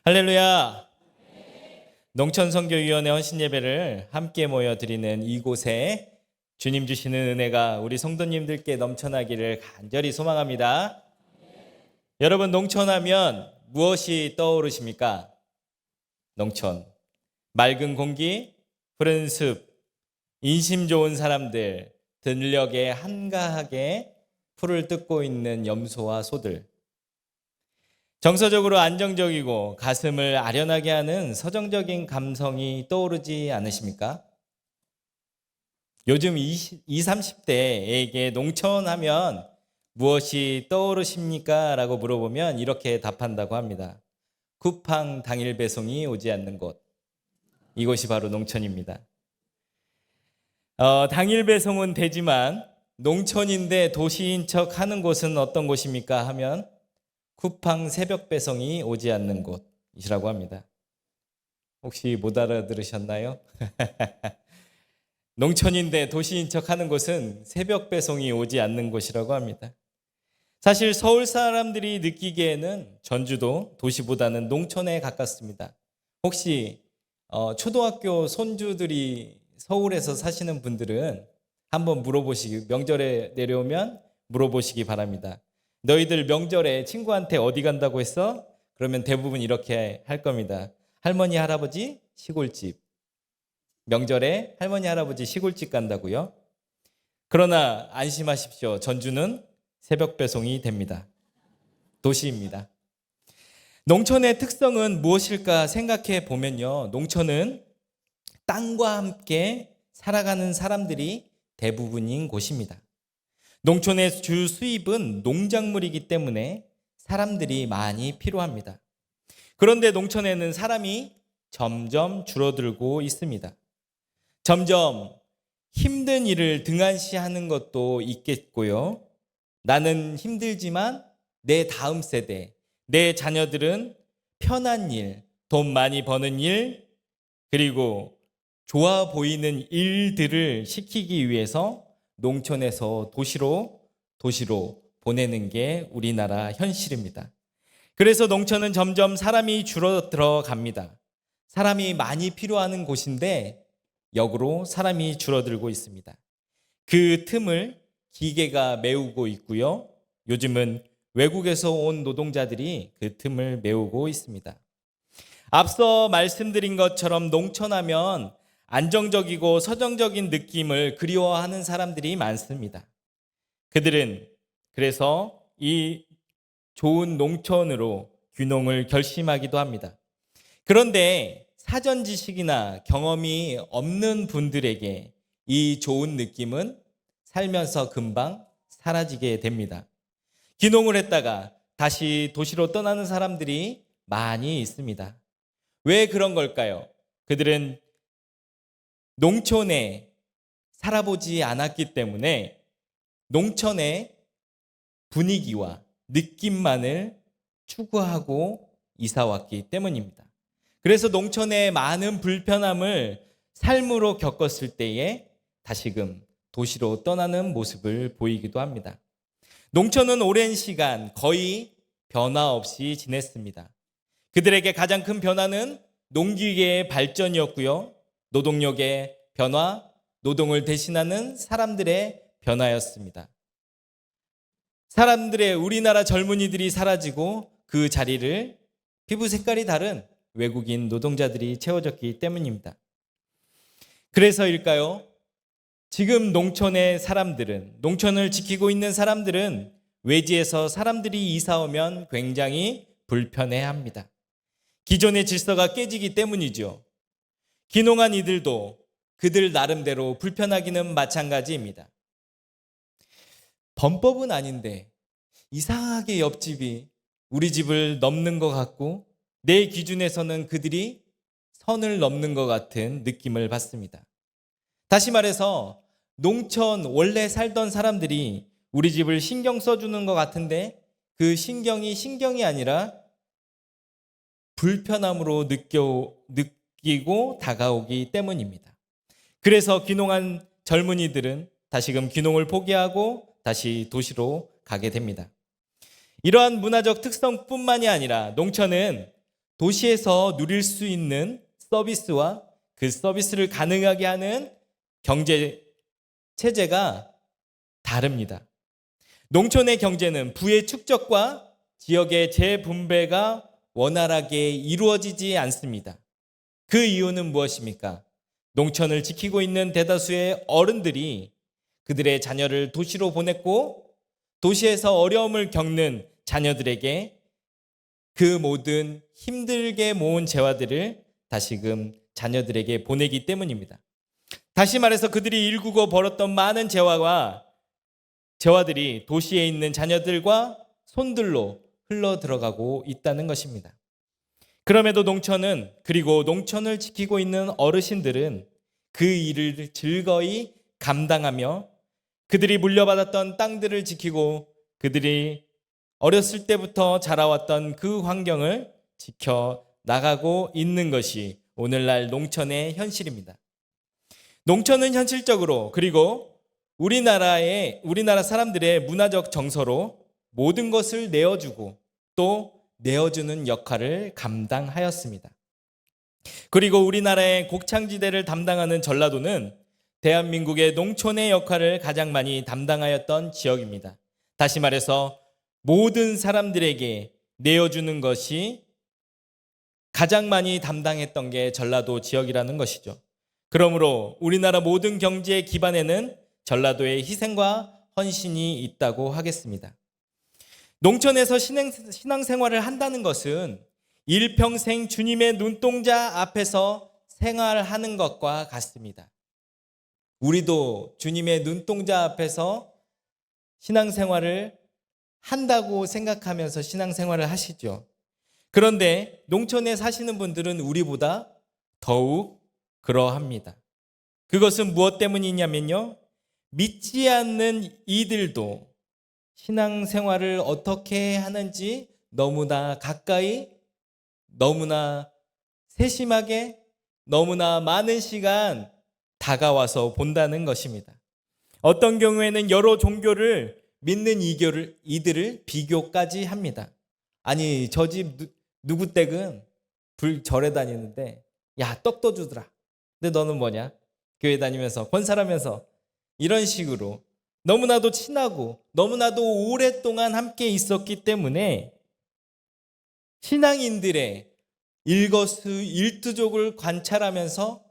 할렐루야. 농촌선교위원회 헌신예배를 함께 모여 드리는 이곳에 주님 주시는 은혜가 우리 성도님들께 넘쳐나기를 간절히 소망합니다. 여러분, 농촌하면 무엇이 떠오르십니까? 농촌, 맑은 공기, 푸른 숲, 인심 좋은 사람들, 들녘에 한가하게 풀을 뜯고 있는 염소와 소들, 정서적으로 안정적이고 가슴을 아련하게 하는 서정적인 감성이 떠오르지 않으십니까? 요즘 20, 30대에게 농촌하면 무엇이 떠오르십니까? 라고 물어보면 이렇게 답한다고 합니다. 쿠팡 당일 배송이 오지 않는 곳. 이곳이 바로 농촌입니다. 당일 배송은 되지만 농촌인데 도시인 척 하는 곳은 어떤 곳입니까? 하면 쿠팡 새벽 배송이 오지 않는 곳이라고 합니다. 혹시 못 알아들으셨나요? 농촌인데 도시인 척 하는 곳은 새벽 배송이 오지 않는 곳이라고 합니다. 사실 서울 사람들이 느끼기에는 전주도 도시보다는 농촌에 가깝습니다. 혹시 초등학교 손주들이 서울에서 사시는 분들은 한번 명절에 내려오면 물어보시기 바랍니다. 너희들 명절에 친구한테 어디 간다고 했어? 그러면 대부분 이렇게 할 겁니다. 할머니, 할아버지, 시골집. 명절에 할머니, 할아버지 시골집 간다고요? 그러나 안심하십시오. 전주는 새벽 배송이 됩니다. 도시입니다. 농촌의 특성은 무엇일까 생각해 보면요. 농촌은 땅과 함께 살아가는 사람들이 대부분인 곳입니다. 농촌의 주 수입은 농작물이기 때문에 사람들이 많이 필요합니다. 그런데 농촌에는 사람이 점점 줄어들고 있습니다. 점점 힘든 일을 등한시하는 것도 있겠고요. 나는 힘들지만 내 다음 세대, 내 자녀들은 편한 일, 돈 많이 버는 일, 그리고 좋아 보이는 일들을 시키기 위해서 농촌에서 도시로 보내는 게 우리나라 현실입니다. 그래서 농촌은 점점 사람이 줄어들어 갑니다. 사람이 많이 필요한 곳인데 역으로 사람이 줄어들고 있습니다. 그 틈을 기계가 메우고 있고요. 요즘은 외국에서 온 노동자들이 그 틈을 메우고 있습니다. 앞서 말씀드린 것처럼 농촌하면 안정적이고 서정적인 느낌을 그리워하는 사람들이 많습니다. 그들은 그래서 이 좋은 농촌으로 귀농을 결심하기도 합니다. 그런데 사전 지식이나 경험이 없는 분들에게 이 좋은 느낌은 살면서 금방 사라지게 됩니다. 귀농을 했다가 다시 도시로 떠나는 사람들이 많이 있습니다. 왜 그런 걸까요? 그들은 농촌에 살아보지 않았기 때문에 농촌의 분위기와 느낌만을 추구하고 이사 왔기 때문입니다. 그래서 농촌의 많은 불편함을 삶으로 겪었을 때에 다시금 도시로 떠나는 모습을 보이기도 합니다. 농촌은 오랜 시간 거의 변화 없이 지냈습니다. 그들에게 가장 큰 변화는 농기계의 발전이었고요. 노동력의 변화, 노동을 대신하는 사람들의 변화였습니다. 우리나라 젊은이들이 사라지고 그 자리를 피부 색깔이 다른 외국인 노동자들이 채워졌기 때문입니다. 그래서일까요? 지금 농촌을 지키고 있는 사람들은 외지에서 사람들이 이사 오면 굉장히 불편해합니다. 기존의 질서가 깨지기 때문이죠. 귀농한 이들도 그들 나름대로 불편하기는 마찬가지입니다. 범법은 아닌데 이상하게 옆집이 우리 집을 넘는 것 같고 내 기준에서는 그들이 선을 넘는 것 같은 느낌을 받습니다. 다시 말해서 농촌 원래 살던 사람들이 우리 집을 신경 써주는 것 같은데 그 신경이 아니라 불편함으로 느끼고 다가오기 때문입니다. 그래서 귀농한 젊은이들은 다시금 귀농을 포기하고 다시 도시로 가게 됩니다. 이러한 문화적 특성뿐만이 아니라 농촌은 도시에서 누릴 수 있는 서비스와 그 서비스를 가능하게 하는 경제 체제가 다릅니다. 농촌의 경제는 부의 축적과 지역의 재분배가 원활하게 이루어지지 않습니다. 그 이유는 무엇입니까? 농촌을 지키고 있는 대다수의 어른들이 그들의 자녀를 도시로 보냈고 도시에서 어려움을 겪는 자녀들에게 그 모든 힘들게 모은 재화들을 다시금 자녀들에게 보내기 때문입니다. 다시 말해서 그들이 일구고 벌었던 많은 재화들이 도시에 있는 자녀들과 손들로 흘러 들어가고 있다는 것입니다. 그럼에도 농촌은, 그리고 농촌을 지키고 있는 어르신들은 그 일을 즐거이 감당하며 그들이 물려받았던 땅들을 지키고 그들이 어렸을 때부터 자라왔던 그 환경을 지켜 나가고 있는 것이 오늘날 농촌의 현실입니다. 농촌은 현실적으로, 그리고 우리나라 사람들의 문화적 정서로 모든 것을 내어주고 또 내어주는 역할을 감당하였습니다. 그리고 우리나라의 곡창지대를 담당하는 전라도는 대한민국의 농촌의 역할을 가장 많이 담당하였던 지역입니다. 다시 말해서 모든 사람들에게 내어주는 것이 가장 많이 담당했던 게 전라도 지역이라는 것이죠. 그러므로 우리나라 모든 경제의 기반에는 전라도의 희생과 헌신이 있다고 하겠습니다. 농촌에서 신앙생활을 한다는 것은 일평생 주님의 눈동자 앞에서 생활하는 것과 같습니다. 우리도 주님의 눈동자 앞에서 신앙생활을 한다고 생각하면서 신앙생활을 하시죠. 그런데 농촌에 사시는 분들은 우리보다 더욱 그러합니다. 그것은 무엇 때문이냐면요, 믿지 않는 이들도 신앙생활을 어떻게 하는지 너무나 가까이, 너무나 세심하게, 너무나 많은 시간 다가와서 본다는 것입니다. 어떤 경우에는 여러 종교를 믿는 이들을 비교까지 합니다. 아니, 저 집 누구 댁은 절에 다니는데 야, 떡도 주더라. 근데 너는 뭐냐? 교회 다니면서 권사라면서. 이런 식으로 너무나도 친하고 너무나도 오랫동안 함께 있었기 때문에 신앙인들의 일거수일투족을 관찰하면서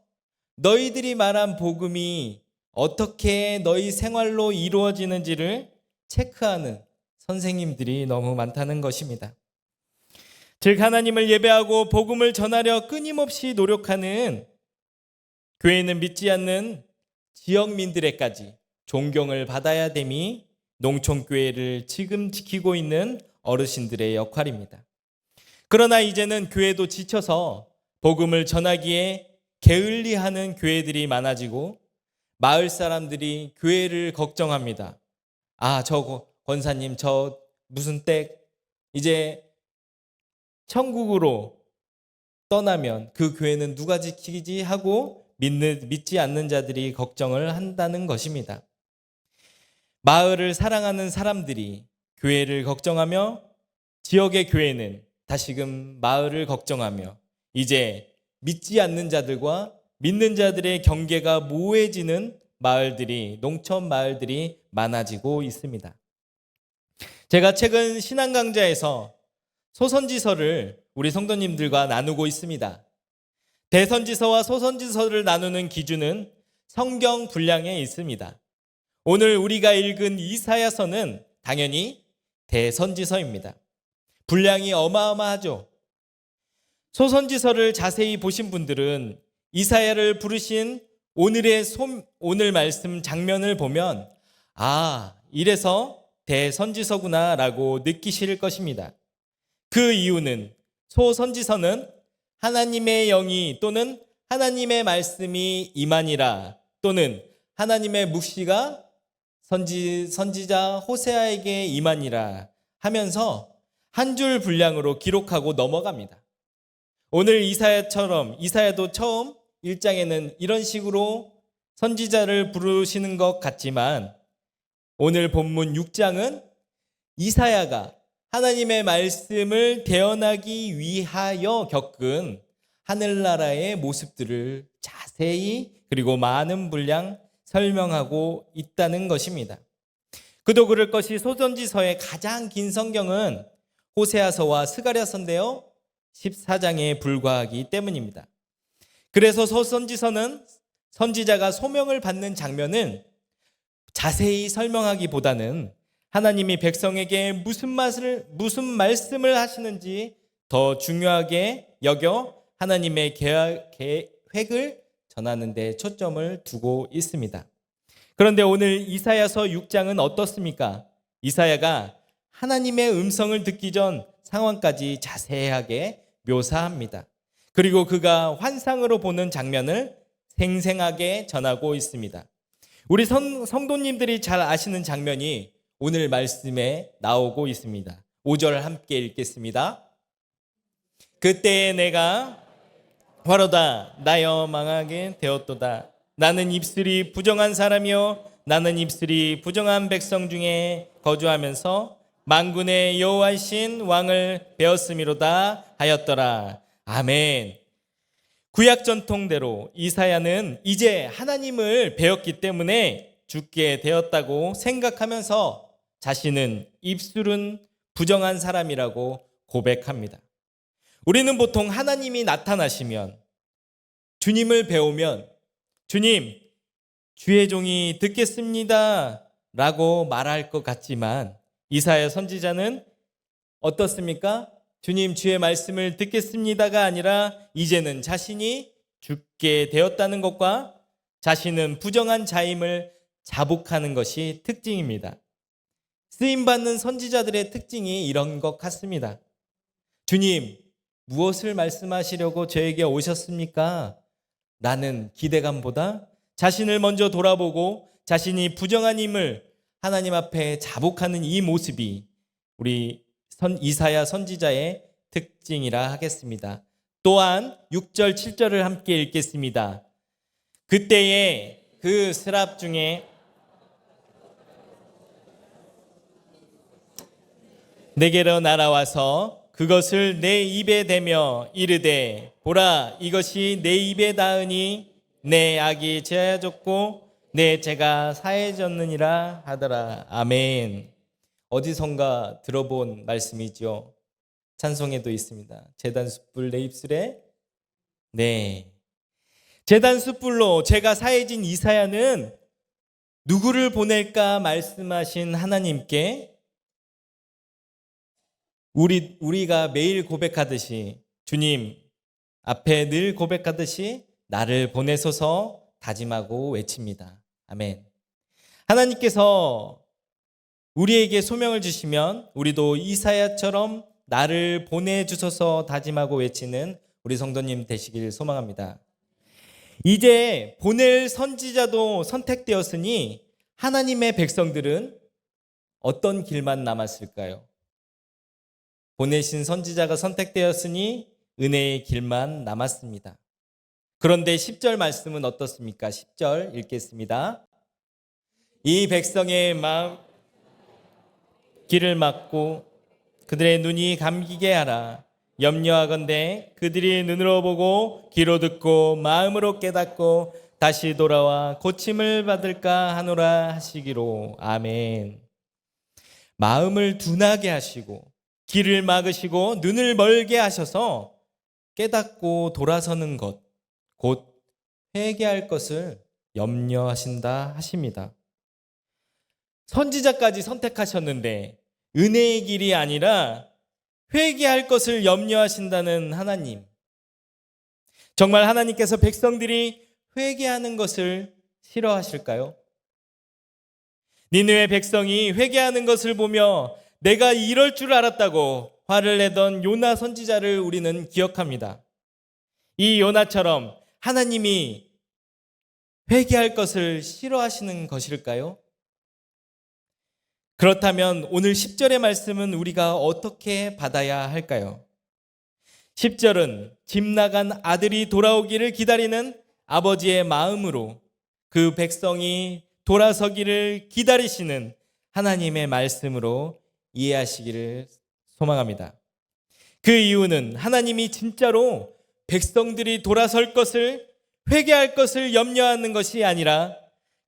너희들이 말한 복음이 어떻게 너희 생활로 이루어지는지를 체크하는 선생님들이 너무 많다는 것입니다. 즉, 하나님을 예배하고 복음을 전하려 끊임없이 노력하는 교회는 믿지 않는 지역민들에까지 존경을 받아야 됨이 농촌교회를 지금 지키고 있는 어르신들의 역할입니다. 그러나 이제는 교회도 지쳐서 복음을 전하기에 게을리하는 교회들이 많아지고 마을 사람들이 교회를 걱정합니다. 아, 저 권사님 저 무슨 댁 이제 천국으로 떠나면 그 교회는 누가 지키지 하고 믿지 않는 자들이 걱정을 한다는 것입니다. 마을을 사랑하는 사람들이 교회를 걱정하며 지역의 교회는 다시금 마을을 걱정하며 이제 믿지 않는 자들과 믿는 자들의 경계가 모호해지는 마을들이, 농촌 마을들이 많아지고 있습니다. 제가 최근 신앙 강좌에서 소선지서를 우리 성도님들과 나누고 있습니다. 대선지서와 소선지서를 나누는 기준은 성경 분량에 있습니다. 오늘 우리가 읽은 이사야서는 당연히 대선지서입니다. 분량이 어마어마하죠. 소선지서를 자세히 보신 분들은 이사야를 부르신 오늘 말씀 장면을 보면 아, 이래서 대선지서구나 라고 느끼실 것입니다. 그 이유는 소선지서는 하나님의 영이 또는 하나님의 말씀이 임하니라 또는 하나님의 묵시가 선지자 호세아에게 임하니라 하면서 한 줄 분량으로 기록하고 넘어갑니다. 오늘 이사야도 처음 1장에는 이런 식으로 선지자를 부르시는 것 같지만 오늘 본문 6장은 이사야가 하나님의 말씀을 대언하기 위하여 겪은 하늘나라의 모습들을 자세히 그리고 많은 분량 설명하고 있다는 것입니다. 그도 그럴 것이 소선지서의 가장 긴 성경은 호세아서와 스가랴서인데요, 14장에 불과하기 때문입니다. 그래서 소선지서는 선지자가 소명을 받는 장면은 자세히 설명하기보다는 하나님이 백성에게 무슨 말씀을 하시는지 더 중요하게 여겨 하나님의 계획을 전하는 데 초점을 두고 있습니다. 그런데 오늘 이사야서 6장은 어떻습니까? 이사야가 하나님의 음성을 듣기 전 상황까지 자세하게 묘사합니다. 그리고 그가 환상으로 보는 장면을 생생하게 전하고 있습니다. 우리 성도님들이 잘 아시는 장면이 오늘 말씀에 나오고 있습니다. 5절 함께 읽겠습니다. 그때에 내가 화로다 나여 망하게 되었도다. 나는 입술이 부정한 사람이요 나는 입술이 부정한 백성 중에 거주하면서 만군의 여호와이신 왕을 배웠음이로다 하였더라. 아멘. 구약 전통대로 이사야는 이제 하나님을 배웠기 때문에 죽게 되었다고 생각하면서 자신은 입술은 부정한 사람이라고 고백합니다. 우리는 보통 하나님이 나타나시면, 주님을 배우면 주님, 주의 종이 듣겠습니다 라고 말할 것 같지만 이사야 선지자는 어떻습니까? 주님, 주의 말씀을 듣겠습니다가 아니라 이제는 자신이 죽게 되었다는 것과 자신은 부정한 자임을 자복하는 것이 특징입니다. 쓰임받는 선지자들의 특징이 이런 것 같습니다. 주님, 무엇을 말씀하시려고 저에게 오셨습니까? 라는 기대감보다 자신을 먼저 돌아보고 자신이 부정한 힘을 하나님 앞에 자복하는 이 모습이 우리 이사야 선지자의 특징이라 하겠습니다. 또한 6절 7절을 함께 읽겠습니다. 그때에 그 스랍 중에 내게로 날아와서 그것을 내 입에 대며 이르되 보라 이것이 내 입에 닿으니 내 악이 제하졌고 내 죄가 사해졌느니라 하더라. 아멘. 어디선가 들어본 말씀이죠. 찬송에도 있습니다. 제단 숯불 내 입술에. 네, 제단 숯불로 죄가 사해진 이사야는 누구를 보낼까 말씀하신 하나님께 우리가 매일 고백하듯이 주님 앞에 늘 고백하듯이 나를 보내소서 다짐하고 외칩니다. 아멘. 하나님께서 우리에게 소명을 주시면 우리도 이사야처럼 나를 보내주소서 다짐하고 외치는 우리 성도님 되시길 소망합니다. 이제 보낼 선지자도 선택되었으니 하나님의 백성들은 어떤 길만 남았을까요? 보내신 선지자가 선택되었으니 은혜의 길만 남았습니다. 그런데 10절 말씀은 어떻습니까? 10절 읽겠습니다. 이 백성의 마음 길을 막고 그들의 눈이 감기게 하라. 염려하건대 그들이 눈으로 보고 귀로 듣고 마음으로 깨닫고 다시 돌아와 고침을 받을까 하노라 하시기로. 아멘. 마음을 둔하게 하시고 길을 막으시고 눈을 멀게 하셔서 깨닫고 돌아서는 것, 곧 회개할 것을 염려하신다 하십니다. 선지자까지 선택하셨는데 은혜의 길이 아니라 회개할 것을 염려하신다는 하나님. 정말 하나님께서 백성들이 회개하는 것을 싫어하실까요? 니느웨 백성이 회개하는 것을 보며 내가 이럴 줄 알았다고 화를 내던 요나 선지자를 우리는 기억합니다. 이 요나처럼 하나님이 회개할 것을 싫어하시는 것일까요? 그렇다면 오늘 10절의 말씀은 우리가 어떻게 받아야 할까요? 10절은 집 나간 아들이 돌아오기를 기다리는 아버지의 마음으로 그 백성이 돌아서기를 기다리시는 하나님의 말씀으로 이해하시기를 소망합니다. 그 이유는 하나님이 진짜로 백성들이 돌아설 것을, 회개할 것을 염려하는 것이 아니라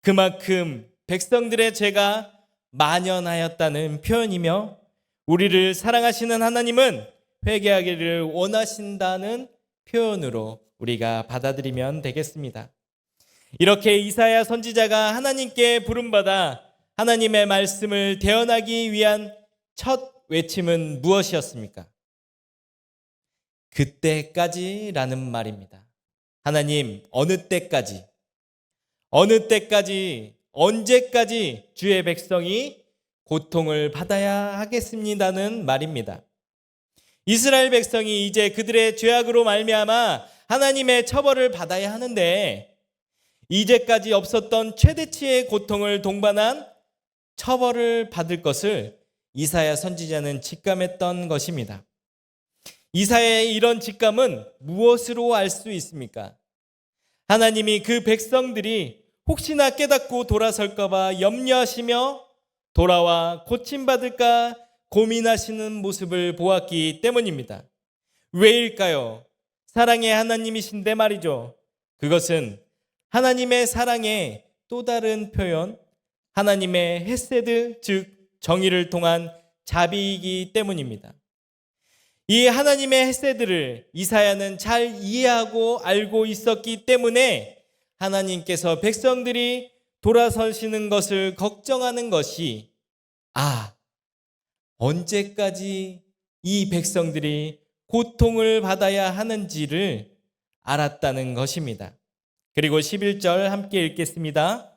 그만큼 백성들의 죄가 만연하였다는 표현이며, 우리를 사랑하시는 하나님은 회개하기를 원하신다는 표현으로 우리가 받아들이면 되겠습니다. 이렇게 이사야 선지자가 하나님께 부름받아 하나님의 말씀을 대언하기 위한 첫 외침은 무엇이었습니까? 그때까지라는 말입니다. 하나님, 어느 때까지, 언제까지 주의 백성이 고통을 받아야 하겠습니다는 말입니다. 이스라엘 백성이 이제 그들의 죄악으로 말미암아 하나님의 처벌을 받아야 하는데, 이제까지 없었던 최대치의 고통을 동반한 처벌을 받을 것을 이사야 선지자는 직감했던 것입니다. 이사야의 이런 직감은 무엇으로 알 수 있습니까? 하나님이 그 백성들이 혹시나 깨닫고 돌아설까 봐 염려하시며 돌아와 고침받을까 고민하시는 모습을 보았기 때문입니다. 왜일까요? 사랑의 하나님이신데 말이죠. 그것은 하나님의 사랑의 또 다른 표현, 하나님의 헤세드, 즉 정의를 통한 자비이기 때문입니다. 이 하나님의 헤세드를 이사야는 잘 이해하고 알고 있었기 때문에 하나님께서 백성들이 돌아서시는 것을 걱정하는 것이, 언제까지 이 백성들이 고통을 받아야 하는지를 알았다는 것입니다. 그리고 11절 함께 읽겠습니다.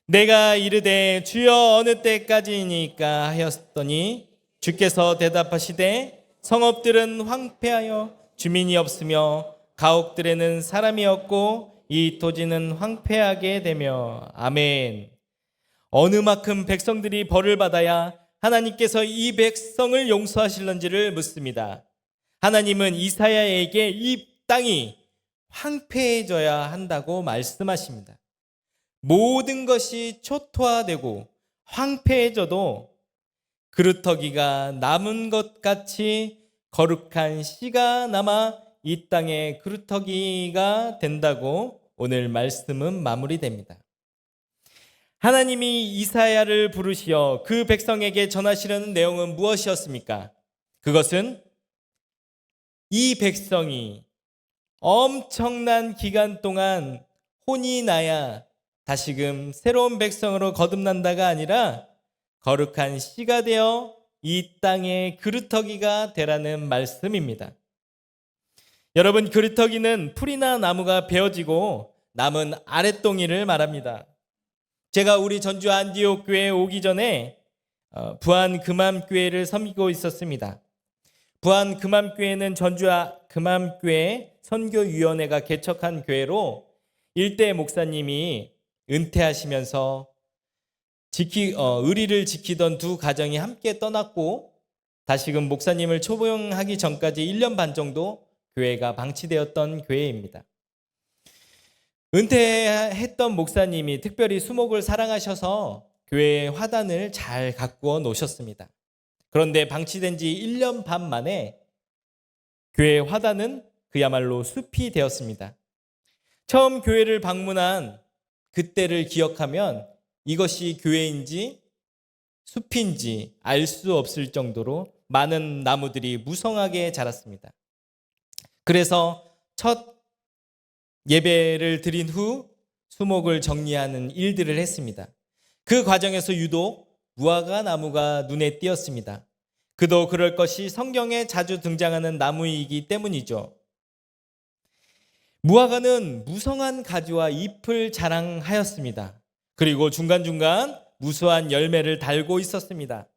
내가 이르되 주여 어느 때까지이니까 하였더니 주께서 대답하시되 성읍들은 황폐하여 주민이 없으며 가옥들에는 사람이 없고 이 토지는 황폐하게 되며. 아멘. 어느 만큼 백성들이 벌을 받아야 하나님께서 이 백성을 용서하실런지를 묻습니다. 하나님은 이사야에게 이 땅이 황폐해져야 한다고 말씀하십니다. 모든 것이 초토화되고 황폐해져도 그루터기가 남은 것 같이 거룩한 씨가 남아 이 땅의 그루터기가 된다고 오늘 말씀은 마무리됩니다. 하나님이 이사야를 부르시어 그 백성에게 전하시려는 내용은 무엇이었습니까? 그것은 이 백성이 엄청난 기간 동안 혼이 나야 다시금 새로운 백성으로 거듭난다가 아니라 거룩한 씨가 되어 이 땅의 그루터기가 되라는 말씀입니다. 여러분, 그루터기는 풀이나 나무가 베어지고 남은 아랫동이를 말합니다. 제가 우리 전주 안디옥 교회에 오기 전에 부안 금암교회를 섬기고 있었습니다. 부안 금암교회는 전주 금암교회 선교위원회가 개척한 교회로 일대 목사님이 은퇴하시면서 의리를 지키던 두 가정이 함께 떠났고, 다시금 목사님을 초봉하기 전까지 1년 반 정도 교회가 방치되었던 교회입니다. 은퇴했던 목사님이 특별히 수목을 사랑하셔서 교회에 화단을 잘 가꾸어 놓으셨습니다. 그런데 방치된 지 1년 반 만에 교회 화단은 그야말로 숲이 되었습니다. 처음 교회를 방문한 그때를 기억하면 이것이 교회인지 숲인지 알 수 없을 정도로 많은 나무들이 무성하게 자랐습니다. 그래서 첫 예배를 드린 후 수목을 정리하는 일들을 했습니다. 그 과정에서 유독 무화과 나무가 눈에 띄었습니다. 그도 그럴 것이 성경에 자주 등장하는 나무이기 때문이죠. 무화과는 무성한 가지와 잎을 자랑하였습니다. 그리고 중간중간 무수한 열매를 달고 있었습니다.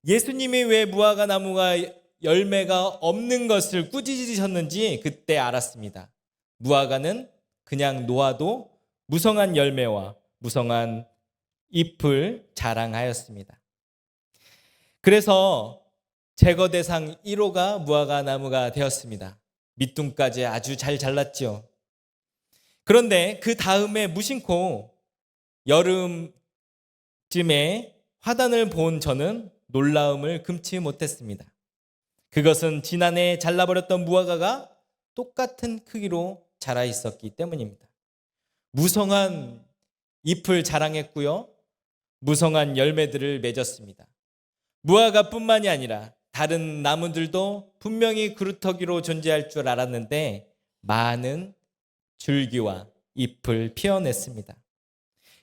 예수님이 왜 무화과 나무가 열매가 없는 것을 꾸짖으셨는지 그때 알았습니다. 무화과는 그냥 놓아도 무성한 열매와 무성한 잎을 자랑하였습니다. 그래서 제거 대상 1호가 무화과 나무가 되었습니다. 밑둥까지 아주 잘 잘랐죠. 그런데 그 다음에 무심코 여름쯤에 화단을 본 저는 놀라움을 금치 못했습니다. 그것은 지난해 잘라버렸던 무화과가 똑같은 크기로 자라 있었기 때문입니다. 무성한 잎을 자랑했고요. 무성한 열매들을 맺었습니다. 무화과뿐만이 아니라 다른 나무들도 분명히 그루터기로 존재할 줄 알았는데 많은 줄기와 잎을 피어냈습니다.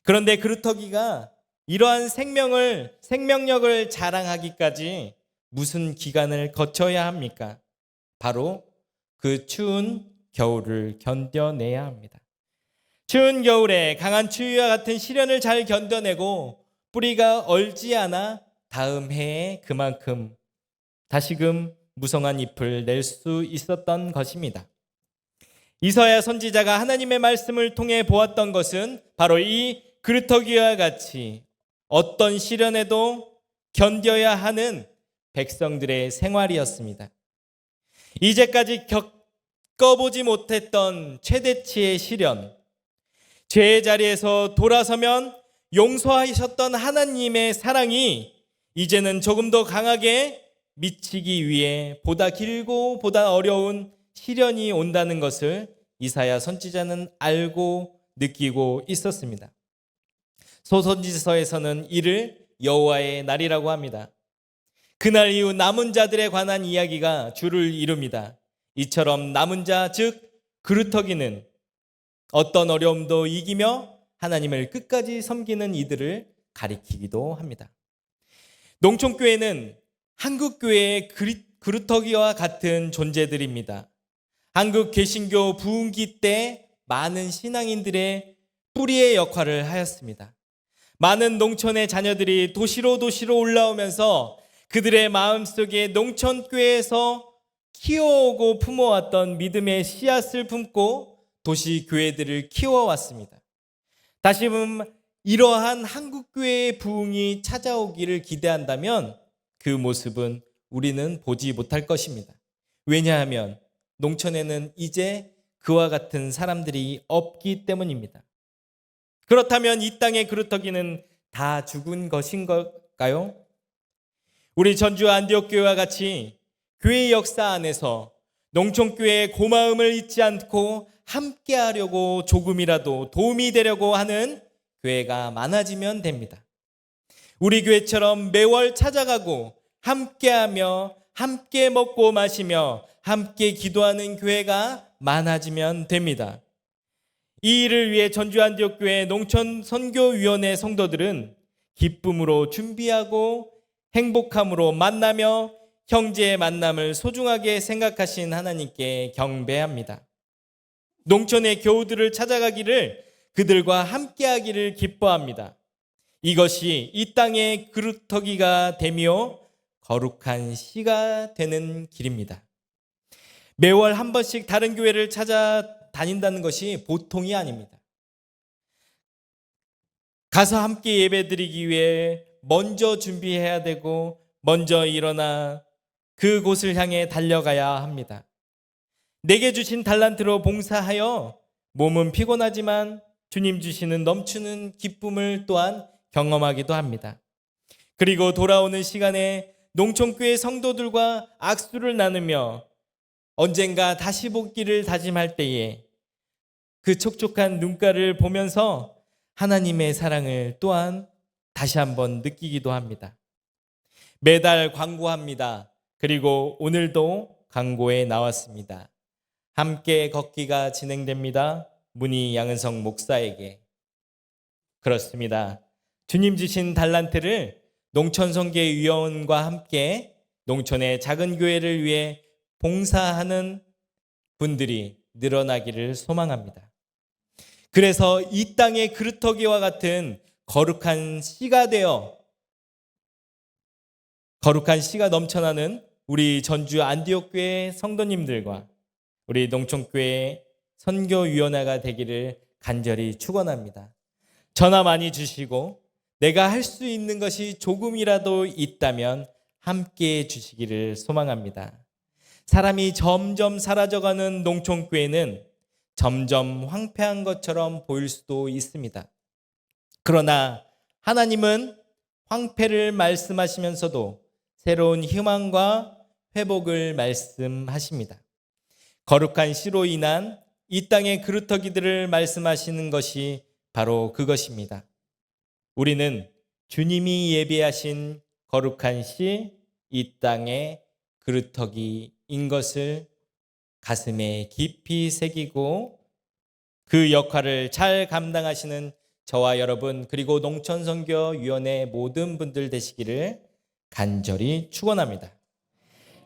그런데 그루터기가 이러한 생명력을 자랑하기까지 무슨 기간을 거쳐야 합니까? 바로 그 추운 겨울을 견뎌내야 합니다. 추운 겨울에 강한 추위와 같은 시련을 잘 견뎌내고 뿌리가 얼지 않아 다음 해에 그만큼 다시금 무성한 잎을 낼 수 있었던 것입니다. 이사야 선지자가 하나님의 말씀을 통해 보았던 것은 바로 이 그루터기와 같이 어떤 시련에도 견뎌야 하는 백성들의 생활이었습니다. 이제까지 겪어보지 못했던 최대치의 시련, 죄의 자리에서 돌아서면 용서하셨던 하나님의 사랑이 이제는 조금 더 강하게 미치기 위해 보다 길고 보다 어려운 시련이 온다는 것을 이사야 선지자는 알고 느끼고 있었습니다. 소선지서에서는 이를 여호와의 날이라고 합니다. 그날 이후 남은 자들에 관한 이야기가 주를 이룹니다. 이처럼 남은 자, 즉 그루터기는 어떤 어려움도 이기며 하나님을 끝까지 섬기는 이들을 가리키기도 합니다. 농촌교회는 한국교회의 그루터기와 같은 존재들입니다. 한국 개신교 부흥기 때 많은 신앙인들의 뿌리의 역할을 하였습니다. 많은 농촌의 자녀들이 도시로 올라오면서 그들의 마음속에 농촌교회에서 키워오고 품어왔던 믿음의 씨앗을 품고 도시교회들을 키워왔습니다. 다시금 이러한 한국교회의 부흥이 찾아오기를 기대한다면 그 모습은 우리는 보지 못할 것입니다. 왜냐하면 농촌에는 이제 그와 같은 사람들이 없기 때문입니다. 그렇다면 이 땅의 그루터기는 다 죽은 것인가요? 우리 전주 안디옥 교회와 같이 교회 역사 안에서 농촌교회의 고마움을 잊지 않고 함께하려고 조금이라도 도움이 되려고 하는 교회가 많아지면 됩니다. 우리 교회처럼 매월 찾아가고 함께하며 함께 먹고 마시며 함께 기도하는 교회가 많아지면 됩니다. 이 일을 위해 전주 안디옥 교회 농촌 선교위원회 성도들은 기쁨으로 준비하고 행복함으로 만나며 형제의 만남을 소중하게 생각하신 하나님께 경배합니다. 농촌의 교우들을 찾아가기를 그들과 함께하기를 기뻐합니다. 이것이 이 땅의 그루터기가 되며 거룩한 씨가 되는 길입니다. 매월 한 번씩 다른 교회를 찾아다닌다는 것이 보통이 아닙니다. 가서 함께 예배드리기 위해 먼저 준비해야 되고 먼저 일어나 그곳을 향해 달려가야 합니다. 내게 주신 달란트로 봉사하여 몸은 피곤하지만 주님 주시는 넘치는 기쁨을 또한 경험하기도 합니다. 그리고 돌아오는 시간에 농촌교회 성도들과 악수를 나누며 언젠가 다시 복귀를 다짐할 때에 그 촉촉한 눈가를 보면서 하나님의 사랑을 또한 다시 한번 느끼기도 합니다. 매달 광고합니다. 그리고 오늘도 광고에 나왔습니다. 함께 걷기가 진행됩니다. 문희 양은성 목사에게. 그렇습니다. 주님 주신 달란트를 농촌선교위원과 함께 농촌의 작은 교회를 위해 봉사하는 분들이 늘어나기를 소망합니다. 그래서 이 땅의 그루터기와 같은 거룩한 씨가 되어 거룩한 씨가 넘쳐나는 우리 전주 안디옥 교회 성도님들과 우리 농촌교회 선교위원회가 되기를 간절히 축원합니다. 전화 많이 주시고 내가 할 수 있는 것이 조금이라도 있다면 함께해 주시기를 소망합니다. 사람이 점점 사라져가는 농촌교회는 점점 황폐한 것처럼 보일 수도 있습니다. 그러나 하나님은 황폐를 말씀하시면서도 새로운 희망과 회복을 말씀하십니다. 거룩한 씨로 인한 이 땅의 그루터기들을 말씀하시는 것이 바로 그것입니다. 우리는 주님이 예비하신 거룩한 씨, 이 땅의 그루터기인 것을 가슴에 깊이 새기고 그 역할을 잘 감당하시는 저와 여러분, 그리고 농촌선교위원회 모든 분들 되시기를 간절히 축원합니다.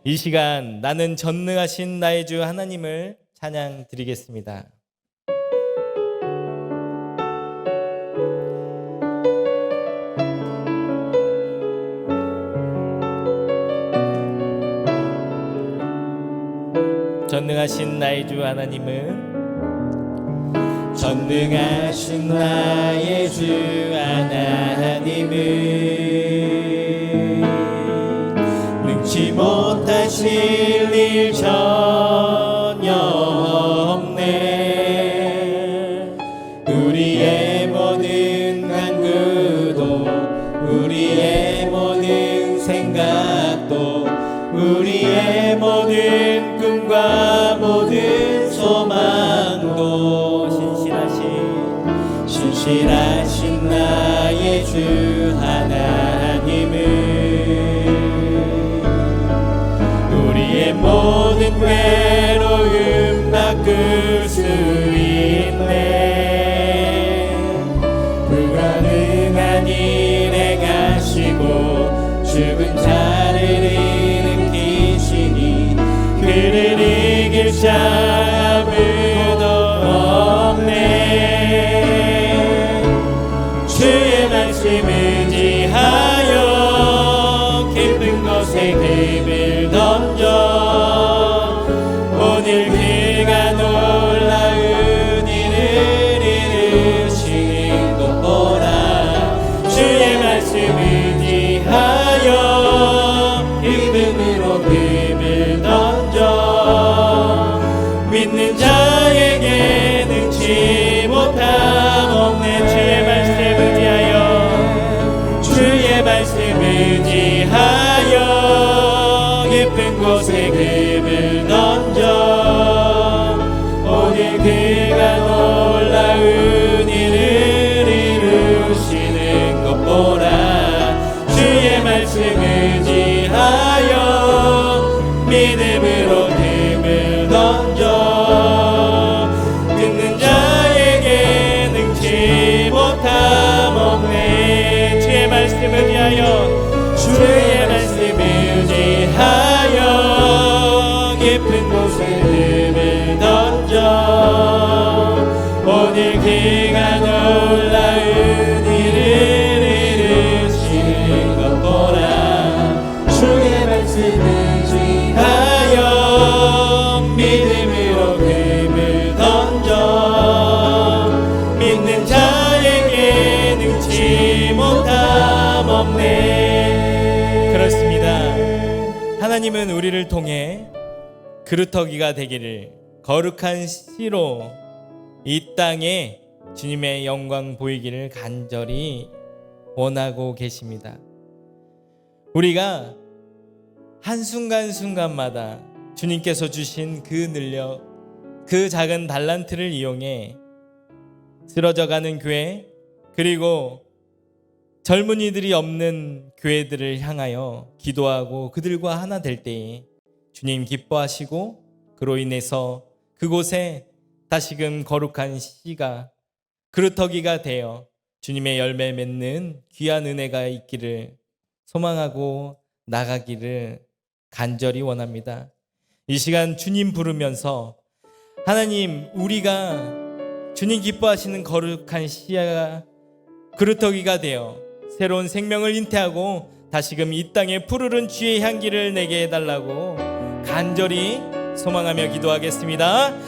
이 시간 나는 전능하신 나의 주 하나님을 찬양 드리겠습니다. 전능하신 나의 주 하나님은 전능하신 나의 주 하나님은 능치 못하실 일 전혀 없네. 우리의 모든 간구도 우리의 모든 생각도 우리의 모든 꿈과 모든 소망도 신실하신 나의 주 하나님은 우리의 모든 괴로움 바꿀 수 있네. 불가능한 일 행하시고 죽은 자를 일으키시니 그를 이길 자 아무도 없네. 주의 말씀 의지하여 깊은 곳에 금을 던져 오늘 그가 놀라운 일을 이루시는 것 보라. 주의 말씀 의지하여 기쁨으로 금을 던져 믿는 자에게 능치 못함 없네. 주의 말씀 의지하여 주의 말씀 의지하여 깊은 곳에 금을 던져 오늘 그가 놀라운 일을 이루시는 것 보라. 주의 말씀 의지하여 믿음으로 금을 던져 듣는 자에게 능치 못함 없네. 주의 말씀 의지하여 주의 말씀 의지하여 깊은 곳에 금을 던져 오늘 그가 놀라운 일을 이루시는 것 보라. 주의 말씀 의지하여 믿음으로 금을 던져 믿는 자에게 능치 못함 없네. 그렇습니다. 하나님은 우리를 통해 그루터기가 되기를, 거룩한 씨로 이 땅에 주님의 영광 보이기를 간절히 원하고 계십니다. 우리가 한순간순간마다 주님께서 주신 그 능력, 그 작은 달란트를 이용해 쓰러져가는 교회, 그리고 젊은이들이 없는 교회들을 향하여 기도하고 그들과 하나 될 때에 주님 기뻐하시고 그로 인해서 그곳에 다시금 거룩한 씨가 그루터기가 되어 주님의 열매 맺는 귀한 은혜가 있기를 소망하고 나가기를 간절히 원합니다. 이 시간 주님 부르면서 하나님, 우리가 주님 기뻐하시는 거룩한 씨가 그루터기가 되어 새로운 생명을 잉태하고 다시금 이 땅에 푸르른 주의 향기를 내게 해달라고 간절히 소망하며 기도하겠습니다.